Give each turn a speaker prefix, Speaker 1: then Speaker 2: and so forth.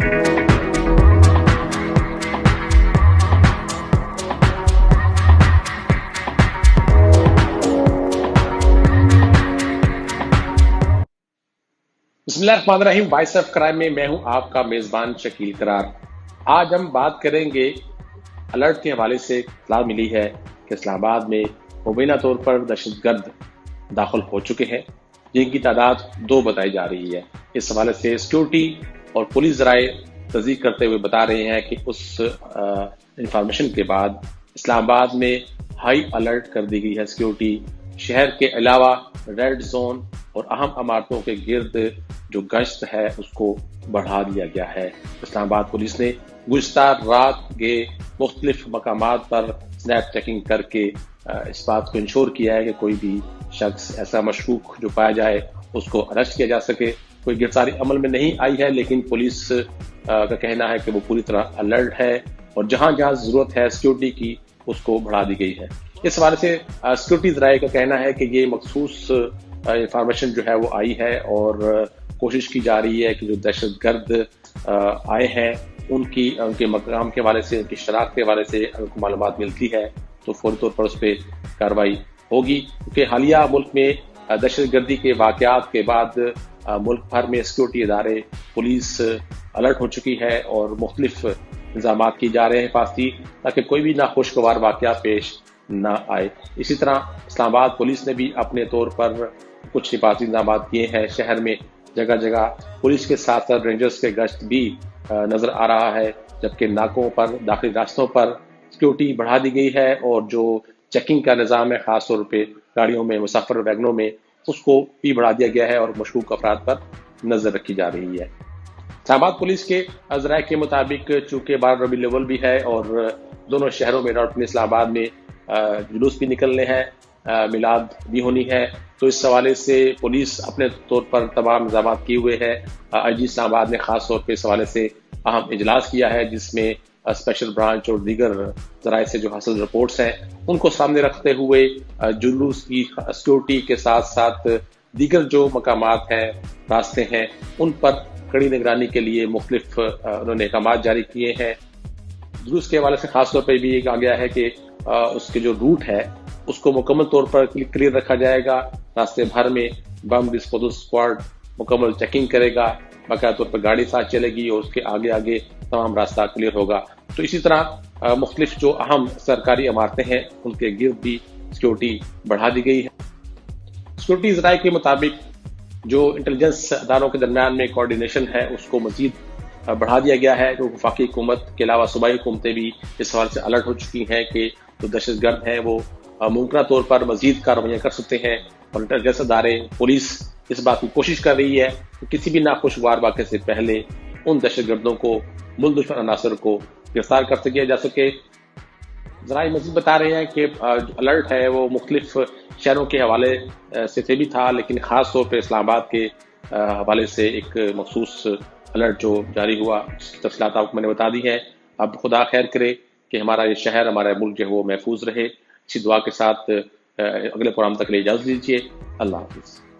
Speaker 1: बिस्मिल्लाहिर्रहमानिर्रहीम। Voice of crime में मैं हूं आपका मेजबान शकील करार। आज हम बात करेंगे अलर्ट के हवाले से। इत्तला मिली है कि इस्लामाबाद में मुबैना तौर पर दहशतगर्द दाखिल हो चुके हैं, जिनकी तादाद 2 बताई जा रही है। इस हवाले से सिक्योरिटी और पुलिस ज़राए तस्दीक करते हुए बता रहे हैं कि उस इंफॉर्मेशन के बाद इस्लामाबाद में हाई अलर्ट कर दी गई है। सिक्योरिटी शहर के अलावा रेड जोन और अहम इमारतों के गिर्द जो गश्त है उसको बढ़ा दिया गया है। इस्लामाबाद पुलिस ने गुज़श्ता रात के मुख्तलिफ मकामात पर स्नैप चेकिंग करके इस बात को इंश्योर किया है कि कोई भी शख्स ऐसा मशकूक जो पाया जाए उसको अरेस्ट किया जा सके। कोई गिरफ्तारी अमल में नहीं आई है, लेकिन पुलिस का कहना है कि वो पूरी तरह अलर्ट है और जहां जहां जरूरत है सिक्योरिटी की उसको बढ़ा दी गई है। इस हवाले से सिक्योरिटी ज़राए का कहना है कि ये मखसूस इंफॉर्मेशन जो है वो आई है और कोशिश की जा रही है कि जो दहशतगर्द आए हैं उनके मकाम के हवाले से, उनकी शराख्त के हवाले से अगर कोई मालूमात मिलती है तो फौरी तौर पर उस पर कार्रवाई होगी। क्योंकि हालिया मुल्क में दहशतगर्दी के वाक़यात के बाद मुल्क भर में सिक्योरिटी इदारे, पुलिस अलर्ट हो चुकी है और मुख्तलिफ इंतजाम की जा रहे हैं हिफाजती, ताकि कोई भी नाखुशगवार वाक़या पेश न आए। इसी तरह इस्लामाबाद पुलिस ने भी अपने तौर पर कुछ हिफाजती इंतजाम किए हैं। शहर में जगह जगह पुलिस के साथ साथ रेंजर्स के गश्त भी नजर आ रहा है, जबकि नाकों पर, दाखिली रास्तों पर सिक्योरिटी बढ़ा दी गई है और जो चेकिंग का निज़ाम है खास तौर पे गाड़ियों में, मुसाफिर वैगनों में, उसको भी बढ़ा दिया गया है और मशकूक अफराद पर नजर रखी जा रही है। इस्लामाबाद पुलिस के ज़राए के मुताबिक चूंकि 12 रबीउल अव्वल भी है और दोनों शहरों में नॉर्थ में इस्लामाबाद में जुलूस भी निकलने हैं, मिलाद भी होनी है, तो इस हवाले से पुलिस अपने तौर पर तमाम इंतजाम किए हुए है। आईजी इस्लामाबाद ने खास तौर पर इस हवाले से अहम इजलास किया है, जिसमें स्पेशल ब्रांच और दीगर ज़राए से जो हासिल रिपोर्ट्स हैं उनको सामने रखते हुए जुलूस की सिक्योरिटी के साथ साथ दीगर जो मकामात हैं, रास्ते हैं, उन पर कड़ी निगरानी के लिए मुख्तलिफ उन्होंने अहकाम जारी किए हैं। जुलूस के हवाले से खास तौर पर भी ये कहा गया है कि उसके जो रूट है उसको मुकम्मल तौर पर क्लियर रखा जाएगा। रास्ते भर में बम डिस्पोजल स्क्वाड मुकम्मल चेकिंग करेगा, बाकायदा तौर पर गाड़ी साथ चलेगी और उसके आगे आगे तमाम रास्ता क्लियर होगा। तो इसी तरह मुख्तलिफ जो अहम सरकारी इमारतें हैं उनके गिर्द भी सिक्योरिटी बढ़ा दी गई है। सिक्योरिटी ज़राए के मुताबिक जो इंटेलिजेंस अदारों के दरमियान में कोऑर्डिनेशन है उसको मजीद बढ़ा दिया गया है। तो वफाकी हुकूमत के अलावा सूबाई हुकूमतें भी इस हवाले से अलर्ट हो चुकी हैं कि जो दहशतगर्द हैं वो मुमकिन तौर पर मजीद कार्रवाइयाँ कर सकते हैं और इंटेलिजेंस अदारे, पुलिस इस बात की कोशिश कर रही है कि किसी भी नाखुशगवार वाक़े से पहले उन दहशतगर्दों को, मुल्क दुश्मन अनासर को गिरफ्तार कर किया जा सके। ज़राए मजीद बता रहे हैं कि अलर्ट है वो मुख्तलिफ शहरों के हवाले से भी था, लेकिन ख़ास तौर पर इस्लामाबाद के हवाले से एक मखसूस अलर्ट जो जारी हुआ उसकी तफसीलात आपको मैंने बता दी है। अब खुदा खैर करे कि हमारा ये शहर, हमारा मुल्क जो है वो महफूज रहे। इसी दुआ के साथ अगले प्रोग्राम तक के लिए इजाज़त दीजिए। अल्लाह हाफ़िज़।